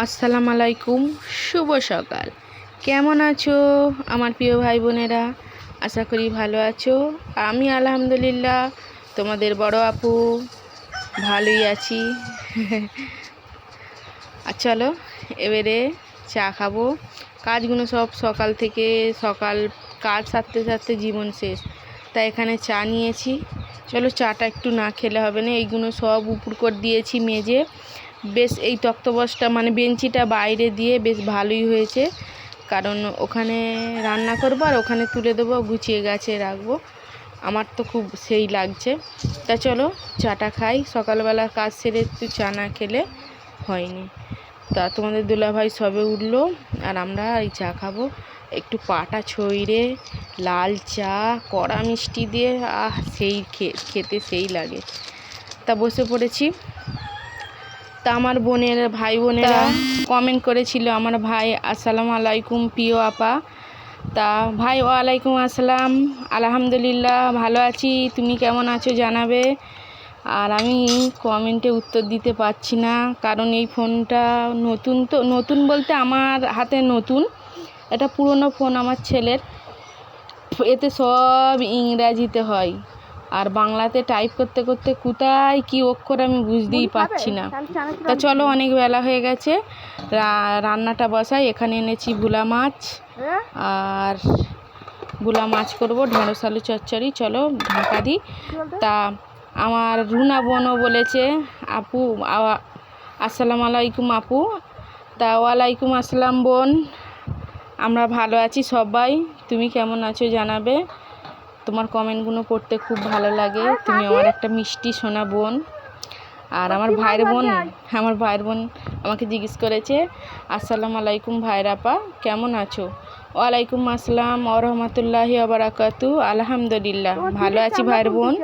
আসসালামু আলাইকুম, শুভ সকাল। কেমন আছো আমার প্রিয় ভাই বোনেরা? আশা করি ভালো আছো। আমি আলহামদুলিল্লাহ তোমাদের বড় আপু ভালোই আছি। আর চলো এবারে চা খাবো। কাজগুলো সব সকাল কাজ সারতে সারতে জীবন শেষ, তাই এখানে চা নিয়েছি। চলো চাটা একটু না খেলে হবে না। এইগুলো সব উপর করে দিয়েছি মেজে। বেশ এই তক্তপোষটা মানে বেঞ্চিটা বাইরে দিয়ে বেশ ভালোই হয়েছে, কারণ ওখানে রান্না করবো আর ওখানে তুলে দেবো, গুছিয়ে গাছে রাখবো। আমার তো খুব সেই লাগছে। তা চলো চাটা খাই। সকালবেলা কাজ সেরে একটু চা না খেলে হয়নি। তা তোমাদের দুলাভাই সবে উঠলো আর আমরা এই চা খাবো। একটু পাটা ছইরে লাল চা কড়া মিষ্টি দিয়ে সেই খেতে সেই লাগে। তা বসে পড়েছি। তা আমার ভাই বোনেরা কমেন্ট করেছিল, আমার ভাই আসসালামু আলাইকুম প্রিয় আপা। তা ভাই ওয়ালাইকুম আসসালাম, আলহামদুলিল্লাহ ভালো আছি, তুমি কেমন আছো জানাবে। আর আমি কমেন্টে উত্তর দিতে পারছি না, কারণ এই ফোনটা নতুন বলতে আমার হাতে নতুন। এটা পুরনো ফোন আমার ছেলের। এতে সব ইংরাজিতে হয়, আর বাংলাতে টাইপ করতে করতে কোথায় কি অক্ষর আমি বুঝতেই পারছি না। তা চলো অনেক বেলা হয়ে গেছে, রান্নাটা বসাই। এখানে এনেছি ভোলা মাছ, আর ভোলা মাছ করবো, ঢেঁড়স আলু চচ্চড়ি। চলো ঢাকা দিই। তা আমার রুনা বোনও বলেছে, আপু আসসালামু আলাইকুম আপু। তা ওয়ালাইকুম আসসালাম বোন, আমরা ভালো আছি সবাই, তুমি কেমন আছো জানাবে। তোমার কমেন্টগুলো পড়তে খুব ভালো লাগে, তুমি আমার একটা মিষ্টি সোনা বোন। আর আমার ভাইয়ের বোন আমাকে জিজ্ঞেস করেছে, আসসালামু আলাইকুম ভাইয়ের আপা কেমন আছো। ওয়ালাইকুম আসসালাম ওয়া রাহমাতুল্লাহি ওয়া বারাকাতু। আলহামদুলিল্লাহ ভালো আছি ভাইয়ের বোন,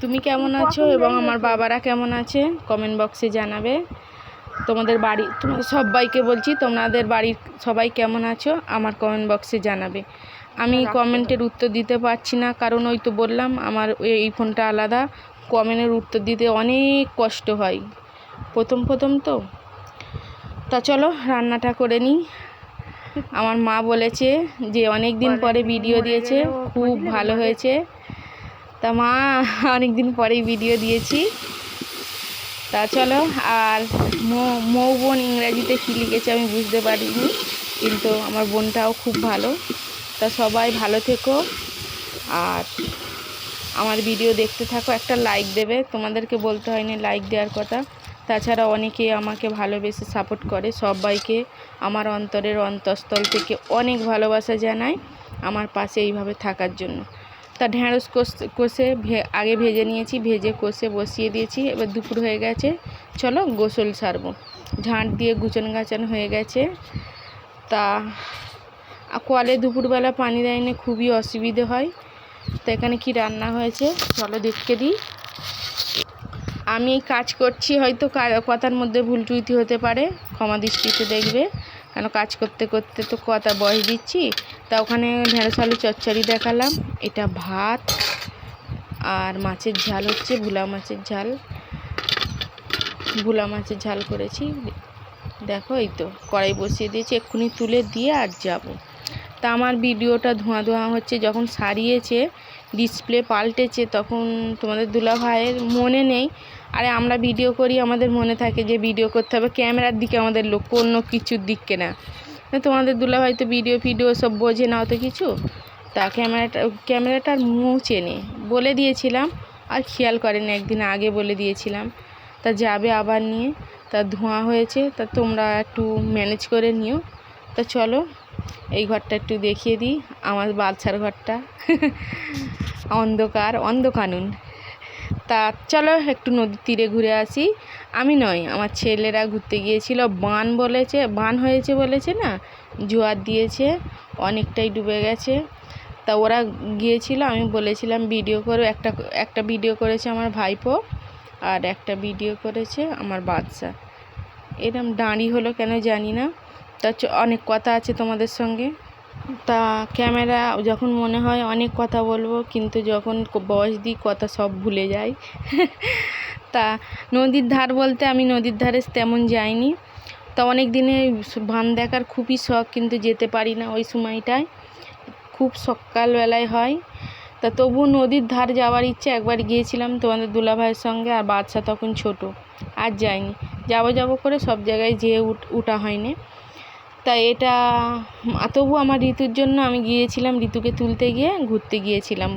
তুমি কেমন আছো এবং আমার বাবারা কেমন আছে কমেন্ট বক্সে জানাবে। তোমাদের সবাইকে বলছি, তোমাদের বাড়ির সবাই কেমন আছো আমার কমেন্ট বক্সে জানাবে। আমি কমেন্টের উত্তর দিতে পারছি না, কারণ ওই তো বললাম আমার এই ফোনটা আলাদা। কমেন্টের উত্তর দিতে অনেক কষ্ট হয় প্রথম তো। তা চলো রান্নাটা করে নিই। আমার মা বলেছে যে অনেক দিন পরে ভিডিও দিয়েছে, খুব ভালো হয়েছে। তা মা অনেক দিন পরেই ভিডিও দিয়েছি। তা চলো। আর মৌ বোন ইংরাজিতে কী লিখেছে আমি বুঝতে পারিনি, কিন্তু আমার বোনটাও খুব ভালো। তা সবাই ভালো থেকো আর আমার ভিডিও দেখতে থাকো, একটা লাইক দেবে। তোমাদেরকে বলতে হয়নি লাইক দেওয়ার কথা। তাছাড়া অনেকে আমাকে ভালোবেসে সাপোর্ট করে, সবাইকে আমার অন্তরের অন্তঃস্থল থেকে অনেক ভালোবাসা জানাই আমার পাশে এইভাবে থাকার জন্য। তা ঢেঁড়স কষে আগে ভেজে নিয়েছি, ভেজে কষে বসিয়ে দিয়েছি। এবার দুপুর হয়ে গেছে, চলো গোসল সারবো। ঝাঁট দিয়ে গুছান গাছান হয়ে গেছে। তা কলে দুপুরবেলা পানি দেয়নি, খুবই অসুবিধে হয়। তো এখানে কি রান্না হয়েছে চলো দেখতে দিই। আমি এই কাজ করছি, হয়তো কথার মধ্যে ভুল ত্রুটি হতে পারে, ক্ষমা দৃষ্টিতে দেখবে, কেন কাজ করতে করতে তো কথা বয়স দিচ্ছি। তা ওখানে ঢেঁড়স আলু চচ্চড়ি দেখালাম, এটা ভাত আর মাছের ঝাল হচ্ছে, ভোলা মাছের ঝাল করেছি। দেখো এই তো কড়াই বসিয়ে দিয়েছি, এক্ষুনি তুলে দিয়ে আর যাব। তা আমার ভিডিওটা ধোঁয়া হচ্ছে, যখন সারিয়েছে ডিসপ্লে পাল্টেছে তখন তোমাদের দুলাভাইয়ের মনে নেই। আরে আমরা ভিডিও করি, আমাদের মনে থাকে যে ভিডিও করতে হবে, ক্যামেরার দিকে আমাদের লক্ষ্য, অন্য কিছুর দিকে না। তোমাদের দুলাভাই তো ভিডিও সব বোঝে না অত কিছু। তা ক্যামেরাটার মুখ চেনে, বলে দিয়েছিলাম আর খেয়াল করেন, একদিন আগে বলে দিয়েছিলাম। তা যাবে আবার নিয়ে, তা ধোঁয়া হয়েছে, তা তোমরা একটু ম্যানেজ করে নিও। তা চলো এই ঘরটা একটু দেখিয়ে দিই, আমার বাচ্চার ঘরটা। অন্ধকানুন। তা চলো একটু নদীর তীরে ঘুরে আসি। আমি নয়, আমার ছেলেরা ঘুরতে গিয়েছিল, বান হয়েছে বলেছে না, জোয়ার দিয়েছে, অনেকটাই ডুবে গেছে। তা ওরা গিয়েছিল, আমি বলেছিলাম ভিডিও করো। একটা ভিডিও করেছে আমার ভাইপো, আর একটা ভিডিও করেছে আমার বাচ্চা। এরকম দাঁড়ি হলো কেন জানি না। তা অনেক কথা আছে তোমাদের সঙ্গে। তা ক্যামেরা যখন মনে হয় অনেক কথা বলবো, কিন্তু যখন বয়স দিই কথা সব ভুলে যাই। তা নদীর ধার বলতে আমি নদীর ধারে তেমন যাইনি, তা অনেক দিনে বান দেখার খুবই শখ, কিন্তু যেতে পারি না ওই সময়টায়, খুব সকালবেলায় হয়। তা তবু নদীর ধার যাওয়ার ইচ্ছে, একবার গিয়েছিলাম তোমাদের দুলাভাইয়ের সঙ্গে, আর বাচ্চা তখন ছোট, আর যাইনি। যাবো করে সব জায়গায় যেয়ে উঠা হয়নি। তা এটা তবু আমার ঋতুর জন্য আমি গিয়েছিলাম, ঋতুকে তুলতে গিয়ে ঘুরতে গিয়েছিলাম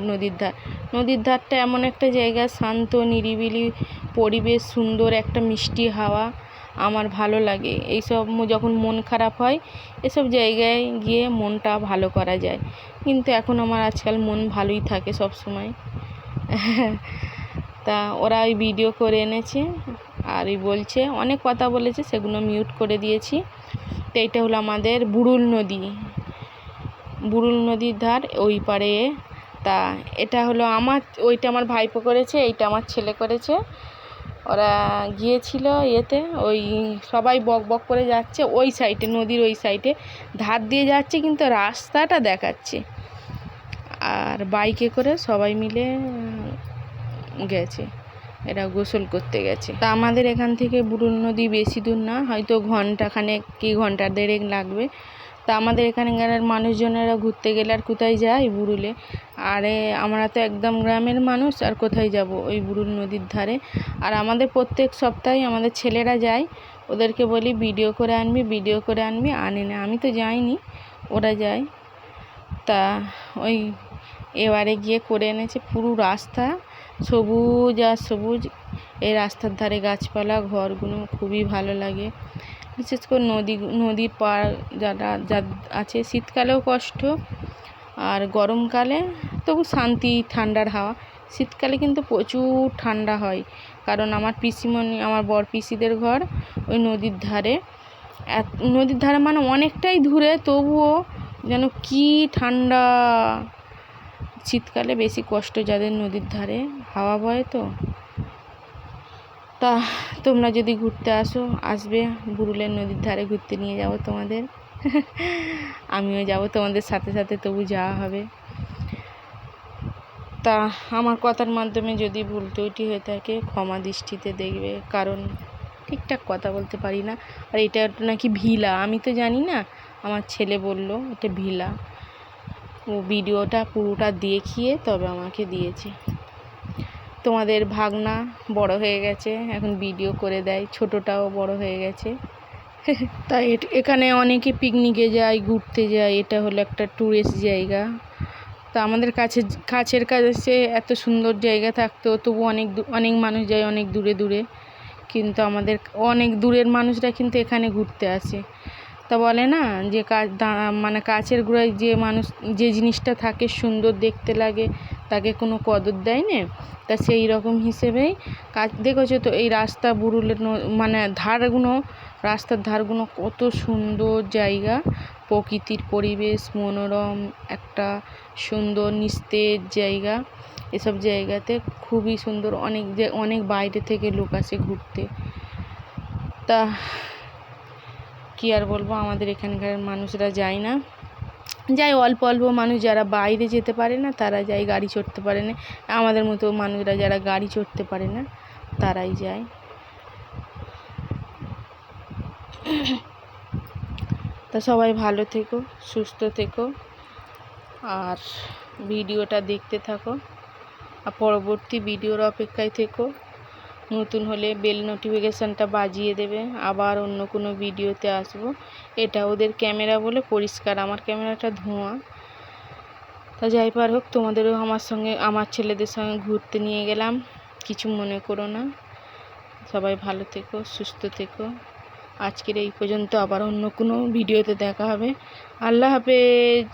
নদীর ধারটা এমন একটা জায়গা, শান্ত নিরিবিলি পরিবেশ, সুন্দর একটা মিষ্টি হাওয়া, আমার ভালো লাগে। এইসব যখন মন খারাপ হয় এসব জায়গায় গিয়ে মনটা ভালো করা যায়। কিন্তু এখন আমার আজকাল মন ভালোই থাকে সব সময়। তা ওরা ওই ভিডিও করে এনেছে আর ওই বলছে, অনেক কথা বলেছে, সেগুলো মিউট করে দিয়েছি। তো এইটা হলো আমাদের বুড়ুল নদীর ধার ওই পারে। তা এটা হলো ওইটা আমার ভাইপো করেছে, এইটা আমার ছেলে করেছে। ওরা গিয়েছিল এতে, ওই সবাই বক বক করে যাচ্ছে ওই সাইডে, নদীর ওই সাইডে ধার দিয়ে যাচ্ছে, কিন্তু রাস্তাটা দেখাচ্ছে। আর বাইকে করে সবাই মিলে গেছে, এরা গোসল করতে গেছে। তা আমাদের এখান থেকে বুড়ুল নদী বেশি দূর না, হয়তো ঘন্টাখানেক কি ঘন্টা দেড়েক লাগবে। তা আমাদের এখানকার মানুষজনেরা ঘুরতে গেলে আর কোথায় যায় বুড়ুলে, আরে আমরা তো একদম গ্রামের মানুষ, আর কোথায় যাব ওই বুড়ুল নদীর ধারে। আর আমাদের প্রত্যেক সপ্তাহে আমাদের ছেলেরা যায়, ওদেরকে বলি ভিডিও করে আনবি, আনে না। আমি তো যাইনি, ওরা যায়। তা ওই এবারে গিয়ে করে এনেছে, পুরো রাস্তা সবুজ আর সবুজ, এই রাস্তার ধারে গাছপালা, ঘরগুলো খুবই ভালো লাগে। বিশেষ করে নদীর পার যারা আছে, শীতকালেও কষ্ট আর গরমকালে তবু শান্তি, ঠান্ডার হাওয়া। শীতকালে কিন্তু প্রচুর ঠান্ডা হয়, কারণ আমার বর পিসিদের ঘর ওই নদীর ধারে। মানে অনেকটাই দূরে, তবুও যেন কি ঠান্ডা। শীতকালে বেশি কষ্ট যাদের নদীর ধারে, হাওয়া বয় তো। তা তোমরা যদি ঘুরতে আসবে বুড়ুলের নদীর ধারে, ঘুরতে নিয়ে যাব তোমাদের। আমিও যাব তোমাদের সাথে সাথে, তবু যাওয়া হবে। তা আমার কথার মাধ্যমে যদি ভুল ত্রুটি হয়ে থাকে ক্ষমা দৃষ্টিতে দেখবে, কারণ ঠিকঠাক কথা বলতে পারি না। আর এটা নাকি ভিলা, আমি তো জানি না, আমার ছেলে বলল এটা ভিলা। ও ভিডিওটা পুরোটা দেখিয়ে তবে আমাকে দিয়েছে। তোমাদের ভাগনা বড় হয়ে গেছে, এখন ভিডিও করে দেয়, ছোটটাও বড় হয়ে গেছে। তাই এখানে অনেকে পিকনিকে যায়, ঘুরতে যায়, এটা হলো একটা ট্যুরিস্ট জায়গা। তা আমাদের কাছের কাছে এত সুন্দর জায়গা থাকতেও তবু অনেক মানুষ যায় অনেক দূরে, কিন্তু আমাদের অনেক দূরের মানুষরা কিন্তু এখানে ঘুরতে আসে। তা বলে না যে মানে কাছের গোড়ায় যে জিনিসটা থাকে সুন্দর দেখতে লাগে, তাকে কোনো কদর দেয় না। তা সেই রকম হিসেবেই দেখেছো তো এই রাস্তা বুড়ুলের মানে রাস্তার ধারগুলো কত সুন্দর জায়গা, প্রকৃতির পরিবেশ, মনোরম একটা সুন্দর নিস্তেজ জায়গা। এসব জায়গাতে খুবই সুন্দর, অনেক বাইরে থেকে লোক আসে ঘুরতে। তা কী আর বলবো, আমাদের এখানকার মানুষরা যায় না, যায় অল্প মানুষ, যারা বাইরে যেতে পারে না তারা যায়, গাড়ি চড়তে পারে না। আমাদের মতো মানুষরা যারা গাড়ি চড়তে পারে না তারাই যায়। তা সবাই ভালো থেকো, সুস্থ থেকো, আর ভিডিওটা দেখতে থাকো, আর পরবর্তী ভিডিওর অপেক্ষায় থেকো। নতুন হলে বেল নোটিফিকেশানটা বাজিয়ে দেবে, আবার অন্য কোনো ভিডিওতে আসবো। এটা ওদের ক্যামেরা বলে পরিষ্কার, আমার ক্যামেরাটা ধোঁয়া। তা যাই পার হোক, তোমাদেরও আমার ছেলেদের সঙ্গে ঘুরতে নিয়ে গেলাম, কিছু মনে করো না। সবাই ভালো থেকো, সুস্থ থেকো। আজকের এই পর্যন্ত, আবার অন্য কোনো ভিডিওতে দেখা হবে। আল্লাহ হাফেজ।